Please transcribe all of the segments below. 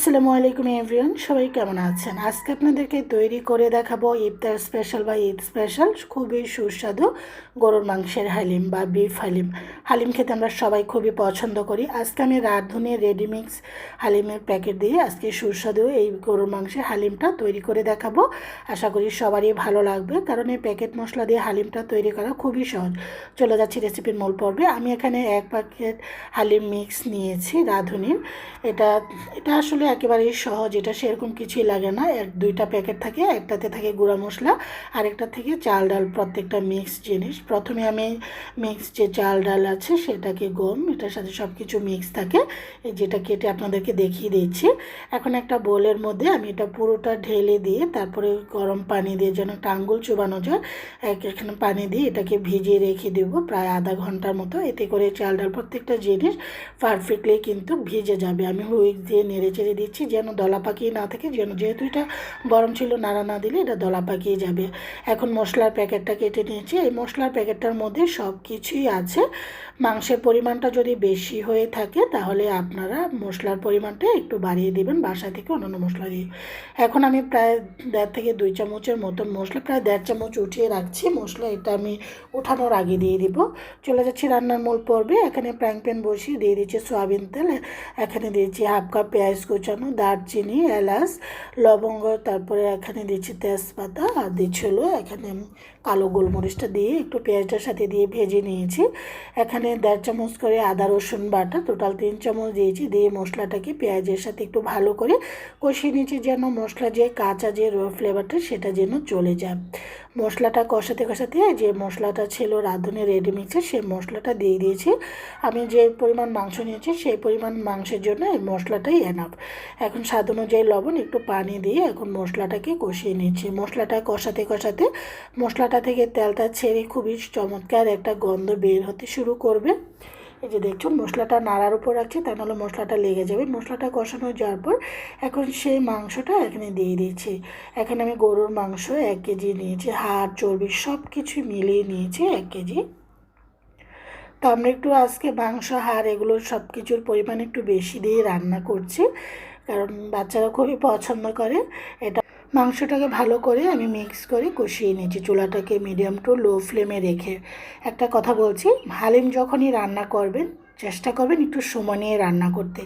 আসসালামু আলাইকুম এভরিওয়ান, সবাই কেমন আছেন? আজকে আপনাদেরকে তৈরি করে দেখাবো ইফতার স্পেশাল বা ঈদ স্পেশাল খুবই সুস্বাদু গরুর মাংসের হালিম বা বিফ হালিম। হালিম খেতে আমরা সবাই খুবই পছন্দ করি। আজকে আমি রাঁধুনি রেডিমিক্স হালিমের প্যাকেট দিয়ে আজকে সুস্বাদু এই গরুর মাংসের হালিমটা তৈরি করে দেখাবো। আশা করি সবারই ভালো লাগবে, কারণ এই প্যাকেট মশলা দিয়ে হালিমটা তৈরি করা খুবই সহজ। চলে যাচ্ছি রেসিপির মূল পর্বে। আমি এখানে 1 প্যাকেট হালিম মিক্স নিয়েছি রাঁধুনির। এটা এটা আসলে একেবারেই সহজ, এটা সেরকম কিছুই লাগে না। 1-2টা প্যাকেট থাকে, একটাতে থাকে গুঁড়া মশলা আর একটা থেকে চাল ডাল, প্রত্যেকটা মিক্স জিনিস। প্রথমে আমি মিক্স যে চাল ডাল আছে সেটাকে গম, এটার সাথে সব কিছু মিক্স থাকে, যেটা কেটে আপনাদেরকে দেখিয়ে দিচ্ছি। এখন একটা বোলের মধ্যে আমি এটা পুরোটা ঢেলে দিয়ে তারপরে গরম পানি দিয়ে, যেন একটা আঙ্গুল চুবানো যায়, এখানে পানি দিয়ে এটাকে ভিজিয়ে রেখে দেবো প্রায় আধা ঘন্টার মতো। এতে করে চাল ডাল প্রত্যেকটা জিনিস পারফেক্টলি কিন্তু ভিজে যাবে। আমি হুইক দিয়ে নেড়ে চেড়ে দিচ্ছি যেন দলা পাকিয়ে না থাকে, যেহেতু এটা গরম ছিল, নাড়া না দিলে এটা দলা পাকিয়ে যাবে। এখন মশলার প্যাকেটটা কেটে নিয়েছি। এই মশলার প্যাকেটটার মধ্যে সব কিছুই আছে। মাংসের পরিমাণটা যদি বেশি হয়ে থাকে তাহলে আপনারা মশলার পরিমাণটা একটু বাড়িয়ে দেবেন বাসা থেকে অন্যান্য মশলা দিয়ে। এখন আমি প্রায় 1.5 থেকে 2 চামচের মতন মশলা, প্রায় 1.5 চামচ উঠিয়ে রাখছি মশলা। এটা আমি উঠানোর আগে দিয়ে দিব। চলে যাচ্ছি রান্নার মূল পর্বে। এখানে ফ্রাইং প্যান বসিয়ে দিয়ে দিচ্ছি সয়াবিন তেল। এখানে দিয়েছি 1/2 কাপ পেঁয়াজ কুচানো, দারচিনি, এলাচ, লবঙ্গ, তারপরে এখানে দিচ্ছি তেজপাতা, আর দিচ্ছি হলো এখানে কালো গোলমরিচটা দিয়ে একটু পেঁয়াজটার সাথে দিয়ে ভেজে নিয়েছি। এখানে 1.5 চামচ করে আদা রসুন বাটা, টোটাল 3 চামচ দিয়েছি। দিয়ে মশলাটাকে পেঁয়াজের সাথে একটু ভালো করে কষিয়ে নিয়েছি, যেন মশলা যে কাঁচা যে ফ্লেভারটা সেটা যেন চলে যায়। মশলাটা কষাতে কষাতে যে মশলাটা ছিল রাঁধুনি রেডিমিক্সের, সেই মশলাটা দিয়ে দিয়েছি। আমি যে পরিমাণ মাংস নিয়েছি সেই পরিমাণ মাংসের জন্য এই মশলাটাই এনাফ। এখন স্বাদ অনুযায়ী লবণ, একটু পানি দিয়ে এখন মশলাটাকে কষিয়ে নিচ্ছি। মশলাটা কষাতে কষাতে মশলাটা থেকে তেলটা ছেড়ে খুবই চমৎকার একটা গন্ধ বের হতে শুরু করবে। এই যে দেখুন মশলাটা নাড়ার উপর রাখছি, তা নাহলে মশলাটা লেগে যাবে। মশলাটা কষানো যাওয়ার পর এখন সেই মাংসটা এখানে দিয়ে দিচ্ছি। এখানে আমি গরুর মাংস 1 কেজি নিয়েছি, হাড় চর্বি সব কিছু মিলিয়ে নিয়েছি 1 কেজি। তো আমরা একটু আজকে মাংস, হাড় এগুলো সব কিছুর পরিমাণ একটু বেশি দিয়ে রান্না করছি, কারণ বাচ্চারা খুবই পছন্দ করে এটা। মাংসটাকে ভালো করে আমি মিক্স করে কষিয়ে নিয়েছি, চুলাটাকে মিডিয়াম টু লো ফ্লেমে রেখে। একটা কথা বলছি, হালিম যখনই রান্না করবেন চেষ্টা করবেন একটু সময় নিয়ে রান্না করতে।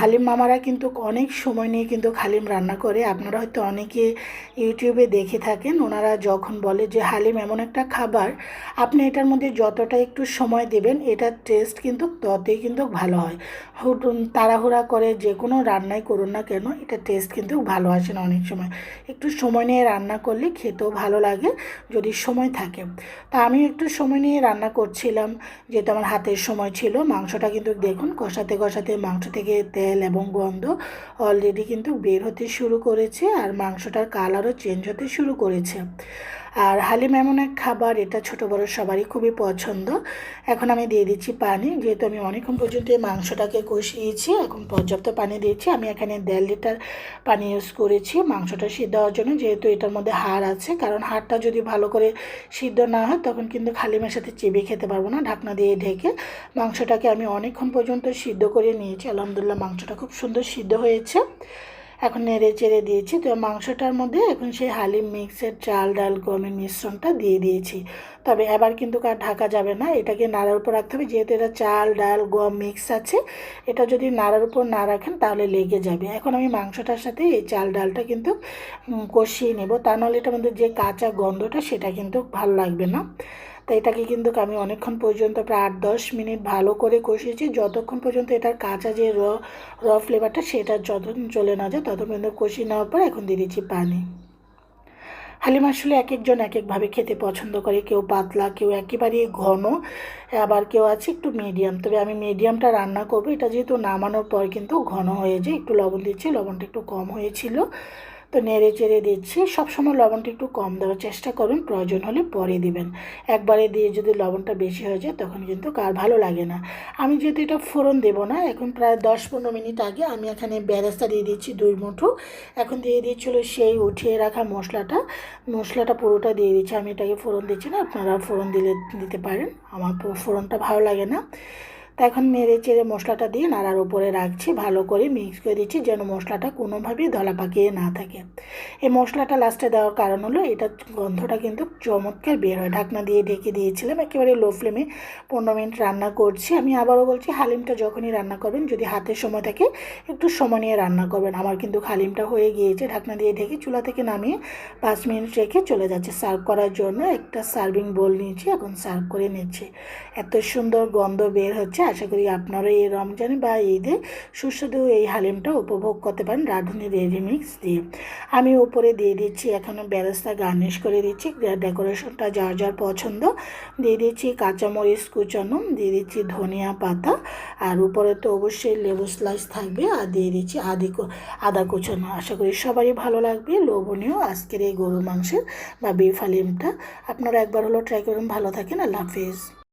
হালিম মামারা কিন্তু অনেক সময় নিয়ে কিন্তু হালিম রান্না করে। আপনারা হয়তো অনেকে ইউটিউবে দেখে থাকেন, ওনারা যখন বলে যে হালিম এমন একটা খাবার, আপনি এটার মধ্যে যতটা একটু সময় দেবেন এটার টেস্ট কিন্তু ততই কিন্তু ভালো হয়। তাড়াহুড়া করে যে কোনো রান্নাই করুন না কেন, এটা টেস্ট কিন্তু ভালো আসে না অনেক সময়। একটু সময় নিয়ে রান্না করলে খেতেও ভালো লাগে যদি সময় থাকে। তা আমি একটু সময় নিয়ে রান্না করছিলাম, যেহেতু আমার হাতের সময় ছিল। মাংসটা কিন্তু দেখুন কষাতে কষাতে মাংস থেকে তেল এবং গন্ধ অলরেডি কিন্তু বের হতে শুরু করেছে, আর মাংসটার কালারও চেঞ্জ হতে শুরু করেছে। আর হালিম এমন এক খাবার, এটা ছোটো বড়ো সবারই খুবই পছন্দ। এখন আমি দিয়ে দিচ্ছি পানি, যেহেতু আমি অনেকক্ষণ পর্যন্ত এই মাংসটাকে কষিয়েছি, এখন পর্যাপ্ত পানি দিয়েছি। আমি এখানে 1.5 লিটার পানি ইউজ করেছি মাংসটা সিদ্ধ হওয়ার জন্য, যেহেতু এটার মধ্যে হাড় আছে। কারণ হাড়টা যদি ভালো করে সিদ্ধ না হয় তখন কিন্তু হালিমের সাথে চিবিয়ে খেতে পারবো না। ঢাকনা দিয়ে ঢেকে মাংসটাকে আমি অনেকক্ষণ পর্যন্ত সিদ্ধ করে নিয়েছি। আলহামদুলিল্লাহ মাংসটা খুব সুন্দর সিদ্ধ হয়েছে। এখন নেড়ে চেড়ে দিয়েছি। তো মাংসটার মধ্যে এখন সেই হালিম মিক্সের চাল ডাল গমের মিশ্রণটা দিয়ে দিয়েছি। তবে এবার কিন্তু আর ঢাকা যাবে না, এটাকে নাড়ার উপর রাখতে হবে, যেহেতু এটা চাল ডাল গম মিক্স আছে। এটা যদি নাড়ার উপর না রাখেন তাহলে লেগে যাবে। এখন আমি মাংসটার সাথে এই চাল ডালটা কিন্তু কষিয়ে নেব, তা নাহলে এটার মধ্যে যে কাঁচা গন্ধটা সেটা কিন্তু ভালো লাগবে না। তো এটাকে কিন্তু আমি অনেকক্ষণ পর্যন্ত প্রায় 8-10 মিনিট ভালো করে কষিয়েছি, যতক্ষণ পর্যন্ত এটার কাঁচা যে র ফ্লেভারটা সেটা যতক্ষণ চলে না যায় ততক্ষণ পর্যন্ত কষিয়ে নেওয়ার পর এখন দিয়ে দিচ্ছি পানি। হালিম আসলে এক একজন এক একভাবে খেতে পছন্দ করে, কেউ পাতলা, কেউ একেবারেই ঘন, আবার কেউ আছে একটু মিডিয়াম। তবে আমি মিডিয়ামটা রান্না করবো। এটা যেহেতু নামানোর পর কিন্তু ঘন হয়ে যায়, একটু লবণ দিচ্ছি, লবণটা একটু কম হয়েছিল। তো নেড়ে চেড়ে দিচ্ছি। সবসময় লবণটা একটু কম দেওয়ার চেষ্টা করুন, প্রয়োজন হলে পরে দিবেন। একবারে দিয়ে যদি লবণটা বেশি হয়ে যায় তখন কিন্তু কার ভালো লাগে না। আমি যেহেতু এটা ফোড়ন দেবো না, এখন প্রায় 10-15 মিনিট আগে আমি এখানে বেরেস্তা দিয়ে দিচ্ছি 2 মুঠো। এখন দিয়ে দিচ্ছিল সেই উঠিয়ে রাখা মশলাটা পুরোটা দিয়ে দিচ্ছি। আমি এটাকে ফোড়ন দিচ্ছি না, আপনারা ফোড়ন দিতে পারেন, আমার ফোড়নটা ভালো লাগে না। তো এখন নেড়ে চেড়ে মশলাটা দিয়ে নাড়ার উপরে রাখছি, ভালো করে মিক্স করে দিচ্ছি যেন মশলাটা কোনোভাবেই দলা পাকিয়ে না থাকে। এই মশলাটা লাস্টে দেওয়ার কারণ হলো এটা গন্ধটা কিন্তু চমৎকার বের হয়। ঢাকনা দিয়ে ঢেকে দিয়েছিলাম, একেবারে লো ফ্লেমে 15 মিনিট রান্না করছি। আমি আবারও বলছি, হালিমটা যখনই রান্না করবেন যদি হাতের সময় থাকে একটু সময় নিয়ে রান্না করবেন। আমার কিন্তু হালিমটা হয়ে গিয়েছে, ঢাকনা দিয়ে ঢেকে চুলা থেকে নামিয়ে 5 মিনিট রেখে চলে যাচ্ছে সার্ভ করার জন্য। একটা সার্ভিং বোল নিয়েছি, এখন সার্ভ করে নিচ্ছি। এত সুন্দর গন্ধ বের হচ্ছে। আশা করি আপনারা এই রমজানে বা ঈদে সুস্বাদু এই হালিমটা উপভোগ করতে পারেন রাঁধুনি রেডি মিক্স দিয়ে। আমি উপরে দিয়ে দিচ্ছি এখানে বেরেস্তা গার্নিশ করে দিচ্ছি, ডেকোরেশনটা যার যার পছন্দ। দিয়ে দিচ্ছি কাঁচামরিচ কুচানো, দিয়ে দিচ্ছি ধনিয়া পাতা, আর উপরে তো অবশ্যই লেবু স্লাইস থাকবে, আর দিয়ে দিচ্ছি আদা কুচানো। আশা করি সবারই ভালো লাগবে, লোভনীয় আজকের এই গরুর মাংসের বা বিফ হালিমটা। আপনারা একবার হলো ট্রাই করুন। ভালো থাকেন, আল্লাহ হাফিজ।